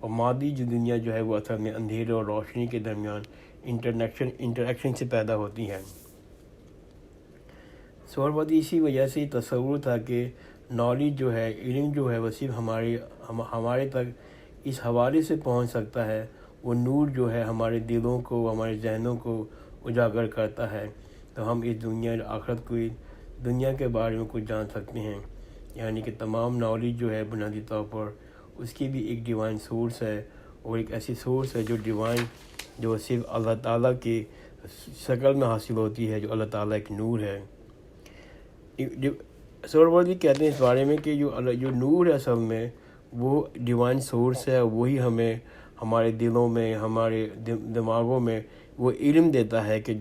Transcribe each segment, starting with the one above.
اور مادی جو دنیا جو ہے وہ اصل میں اندھیرے اور روشنی کے درمیان انٹریکشن سے پیدا ہوتی ہے۔ سہروردی اسی وجہ سے تصور تھا کہ نالج جو ہے، علم جو ہے، وہ صرف ہمارے تک اس حوالے سے پہنچ سکتا ہے، وہ نور جو ہے ہمارے دلوں کو، ہمارے ذہنوں کو اجاگر کرتا ہے، تو ہم اس دنیا کے بارے میں کچھ جان سکتے ہیں۔ یعنی کہ تمام نالج جو ہے بنیادی طور پر اس کی بھی ایک ڈیوائن سورس ہے، اور ایک ایسی سورس ہے جو صرف اللہ تعالیٰ کی شکل میں حاصل ہوتی ہے، جو اللہ تعالیٰ ایک نور ہے۔ سہروردی کہتے ہیں اس بارے میں کہ جو نور ہے اصل میں وہ ڈیوائن سورس ہے، اور وہی ہمیں ہمارے دلوں میں، ہمارے دماغوں میں وہ علم دیتا ہے کہ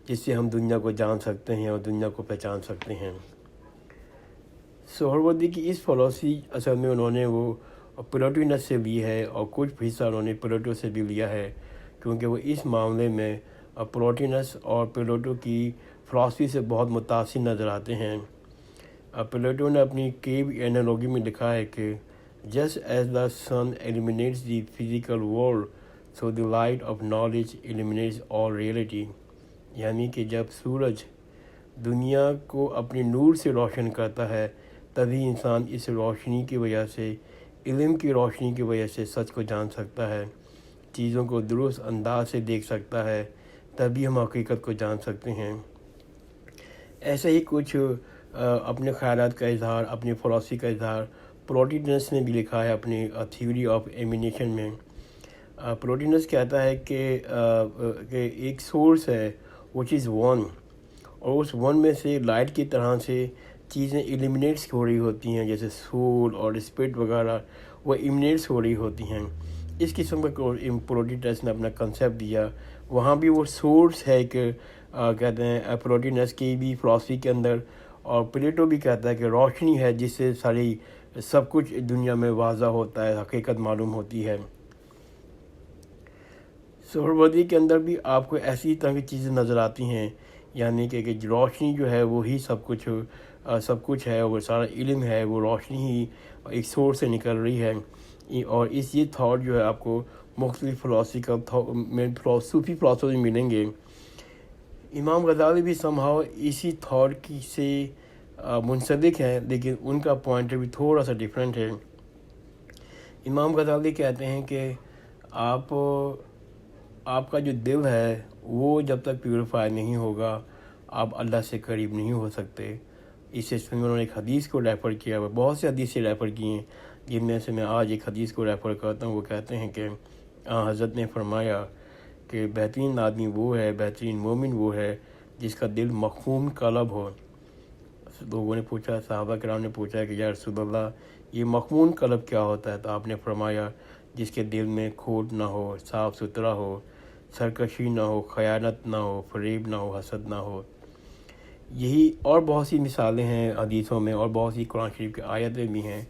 جس سے ہم دنیا کو جان سکتے ہیں اور دنیا کو پہچان سکتے ہیں۔ سہروردی کی اس فلسفی اصل میں انہوں نے وہ پلاٹینس سے لی ہے، اور کچھ حصہ انہوں نے پلیٹو سے بھی لیا ہے، کیونکہ وہ اس معاملے میں پلاٹینس اور پلیٹو کی فلسفی سے بہت متاثر نظر آتے ہیں۔ پلیٹو نے اپنی کیو اینالوجی میں لکھا ہے کہ just as the sun eliminates the physical world, so the light of knowledge eliminates all reality۔ یعنی کہ جب سورج دنیا کو اپنے نور سے روشن کرتا ہے، تبھی انسان اس روشنی کی وجہ سے، علم کی روشنی کی وجہ سے سچ کو جان سکتا ہے، چیزوں کو درست انداز سے دیکھ سکتا ہے، تبھی ہم حقیقت کو جان سکتے ہیں۔ ایسے ہی کچھ اپنے خیالات کا اظہار، اپنی فلسفی کا اظہار پلاٹینس نے بھی لکھا ہے اپنی تھیوری آف ایمینیشن میں۔ پلاٹینس کہتا ہے کہ ایک سورس ہے which is one، اور اس ون میں سے لائٹ کی طرح سے چیزیں ایلیمنیٹس ہو رہی ہوتی ہیں، جیسے سول اور اسپرٹ وغیرہ وہ ایلیمنیٹس ہو رہی ہوتی ہیں۔ اس قسم کا پلاٹینس نے اپنا کنسیپٹ دیا۔ وہاں بھی وہ سورس ہے کہ کہتے ہیں پلاٹینس کی بھی فلسفی کے اندر، اور پلیٹو بھی کہتا ہے کہ روشنی ہے جس سے سب کچھ دنیا میں واضح ہوتا ہے، حقیقت معلوم ہوتی ہے۔ سہروردی کے اندر بھی آپ کو ایسی طرح کی چیزیں نظر آتی ہیں، یعنی کہ روشنی جو ہے وہی سب کچھ ہے، اور سارا علم ہے وہ روشنی ہی ایک سورس سے نکل رہی ہے۔ اور یہ تھاٹ جو ہے آپ کو مختلف صوفی فلسفے ملیں گے۔ امام غزالی بھی somehow اسی تھاٹ سے منسلک ہیں، لیکن ان کا پوائنٹ بھی تھوڑا سا ڈیفرنٹ ہے۔ امام غزالی کہتے ہیں کہ آپ کا جو دل ہے وہ جب تک پیوریفائی نہیں ہوگا، آپ اللہ سے قریب نہیں ہو سکتے۔ اس سلسلے میں انہوں نے ایک حدیث کو ریفر کیا ہے، بہت سے حدیثیں ریفر کی ہیں، جن میں سے میں آج ایک حدیث کو ریفر کرتا ہوں۔ وہ کہتے ہیں کہ حضرت نے فرمایا کہ بہترین آدمی وہ ہے، بہترین مومن وہ ہے جس کا دل مخفوم قلب ہو۔ لوگوں نے پوچھا، صحابہ کرام نے پوچھا کہ یا رسول اللہ یہ مخفوم قلب کیا ہوتا ہے؟ تو آپ نے فرمایا جس کے دل میں کھوٹ نہ ہو، صاف ستھرا ہو، سرکشی نہ ہو، خیانت نہ ہو، فریب نہ ہو، حسد نہ ہو۔ یہی اور بہت سی مثالیں ہیں حدیثوں میں، اور بہت سی قرآن شریف کی آیتیں بھی ہیں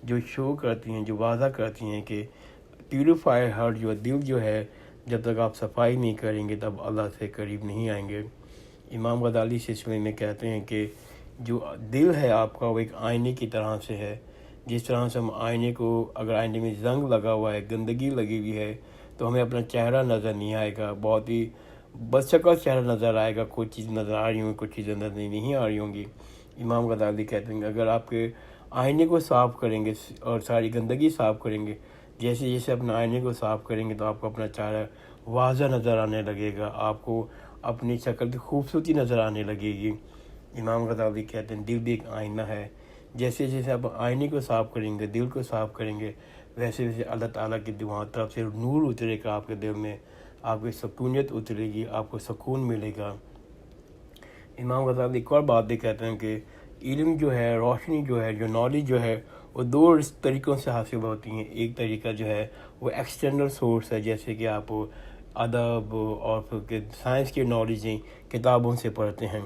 جو شو کرتی ہیں، جو واضح کرتی ہیں کہ پیوریفائر ہارٹ دل جو ہے، جب تک آپ صفائی نہیں کریں گے تب اللہ سے قریب نہیں آئیں گے۔ امام غزالی سلسلے میں کہتے ہیں کہ جو دل ہے آپ کا وہ ایک آئینے کی طرح سے ہے۔ جس طرح سے ہم آئینے کو، اگر آئینے میں زنگ لگا ہوا ہے، گندگی لگی ہوئی ہے، تو ہمیں اپنا چہرہ نظر نہیں آئے گا، بہت ہی بدشکل چہرہ نظر آئے گا، کچھ چیز نظر آ رہی ہوں، کچھ چیزیں نظر نہیں آ رہی ہوں گی۔ امام غزالی کہتے ہیں کہ اگر آپ کے آئینے کو صاف کریں گے اور ساری گندگی صاف کریں گے، جیسے جیسے اپنا آئینے کو صاف کریں گے تو آپ کو اپنا چہرہ واضح نظر آنے لگے گا، آپ کو اپنی شکل کی خوبصورتی نظر آنے لگے گی۔ امام غزالی کہتے ہیں دل بھی ایک آئینہ ہے، جیسے جیسے آپ آئینے کو صاف کریں گے، دل کو صاف کریں گے، ویسے ویسے اللہ تعالیٰ کی طرف سے نور اترے گا آپ کے دل میں، آپ کی سکونیت اترے گی، آپ کو سکون ملے گا۔ امام غزالی ایک اور بات بھی کہتے ہیں کہ علم جو ہے، روشنی جو ہے، جو نالج جو ہے، وہ دو طریقوں سے حاصل ہوتی ہیں۔ ایک طریقہ جو ہے وہ ایکسٹرنل سورس ہے، جیسے کہ آپ ادب اور سائنس کی نالجیں کتابوں سے پڑھتے ہیں۔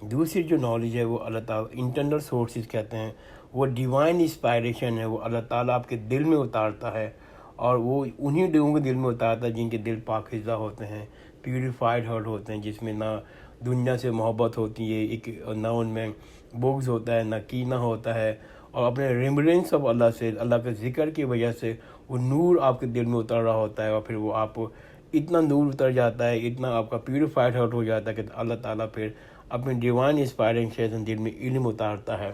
دوسری جو نالج ہے وہ اللہ تعالیٰ انٹرنل سورسز کہتے ہیں، وہ ڈیوائن انسپائریشن ہے، وہ اللہ تعالیٰ آپ کے دل میں اتارتا ہے، اور وہ انہی لوگوں کے دل میں اتارتا ہے جن کے دل پاکیزہ ہوتے ہیں، پیوریفائڈ ہارٹ ہوتے ہیں، جس میں نہ دنیا سے محبت ہوتی ہے، نہ ان میں بغض ہوتا ہے، نہ کینہ ہوتا ہے، اور اپنے ریمبرنس آف اللہ سے، اللہ کے ذکر کی وجہ سے وہ نور آپ کے دل میں اتر رہا ہوتا ہے، اور پھر وہ آپ اتنا نور اتر جاتا ہے، اتنا آپ کا پیوریفائڈ ہارٹ ہو جاتا ہے کہ اللہ تعالیٰ پھر اپنے ڈیوائن انسپائرنگ سے دل میں علم اتارتا ہے۔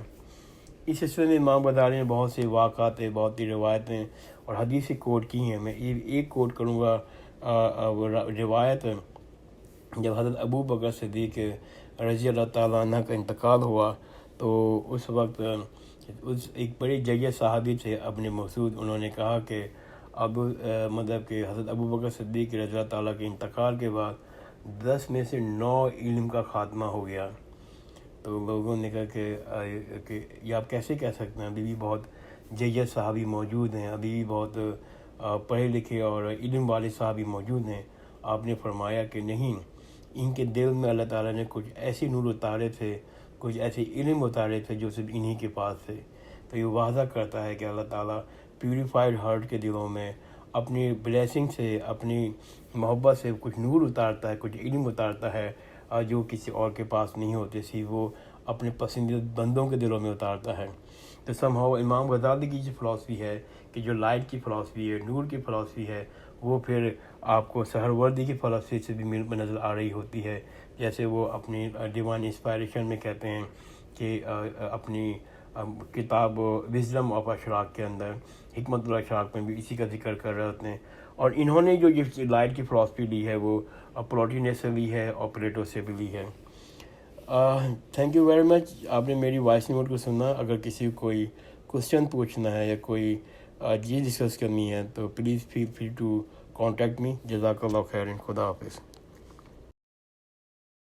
اس سلسلے میں امام غزالی نے بہت سے واقعات، بہت سی روایتیں اور حدیثیں کوٹ کی ہیں۔ میں ایک کوٹ کروں گا، وہ روایت جب حضرت ابو بکر صدیق رضی اللہ تعالیٰ عنہ کا انتقال ہوا تو اس وقت ایک بڑے جلیل صحابی تھے ابن مسعود، انہوں نے کہا کہ مطلب کہ حضرت ابو بکر صدیق رضی اللہ تعالیٰ کے انتقال کے بعد 10 میں سے 9 علم کا خاتمہ ہو گیا۔ تو لوگوں نے کہا کہ یہ آپ کیسے کہہ سکتے ہیں، ابھی بھی بہت جلیل صحابی موجود ہیں، ابھی بھی بہت پڑھے لکھے اور علم والے صحابی موجود ہیں۔ آپ نے فرمایا کہ نہیں، ان کے دل میں اللہ تعالیٰ نے کچھ ایسے نور اتارے تھے، کچھ ایسے علم اتارے تھے جو صرف انہی کے پاس تھے۔ تو یہ واضح کرتا ہے کہ اللہ تعالیٰ پیوریفائڈ ہارٹ کے دلوں میں اپنی بلیسنگ سے، اپنی محبت سے کچھ نور اتارتا ہے، کچھ علم اتارتا ہے جو کسی اور کے پاس نہیں ہوتے، صرف وہ اپنے پسندیدہ بندوں کے دلوں میں اتارتا ہے۔ تو somehow امام غزالی کی جو فلاسفی ہے کہ جو لائٹ کی فلاسفی ہے، نور کی فلاسفی ہے، وہ پھر آپ کو سہروردی کی فلاسفی سے بھی نظر آ رہی ہوتی ہے۔ جیسے وہ اپنی ڈیوائن انسپائریشن میں کہتے ہیں کہ اپنی کتاب وزڈم آف اشراق کے اندر، حکمت الاشراق میں بھی اسی کا ذکر کر رہے ہوتے ہیں۔ اور انہوں نے جو یہ لائٹ کی فلاسفی لی ہے وہ پلاٹینس سے لی ہے اور پلیٹو سے بھی لی ہے۔ تھینک یو ویری مچ، آپ نے میری وائس نوٹ کو سنا۔ اگر کسی کو کوئی کوشچن پوچھنا ہے یا کوئی چیز ڈسکس کرنی ہے تو please feel free to contact me. جزاک اللہ خیر، خدا حافظ۔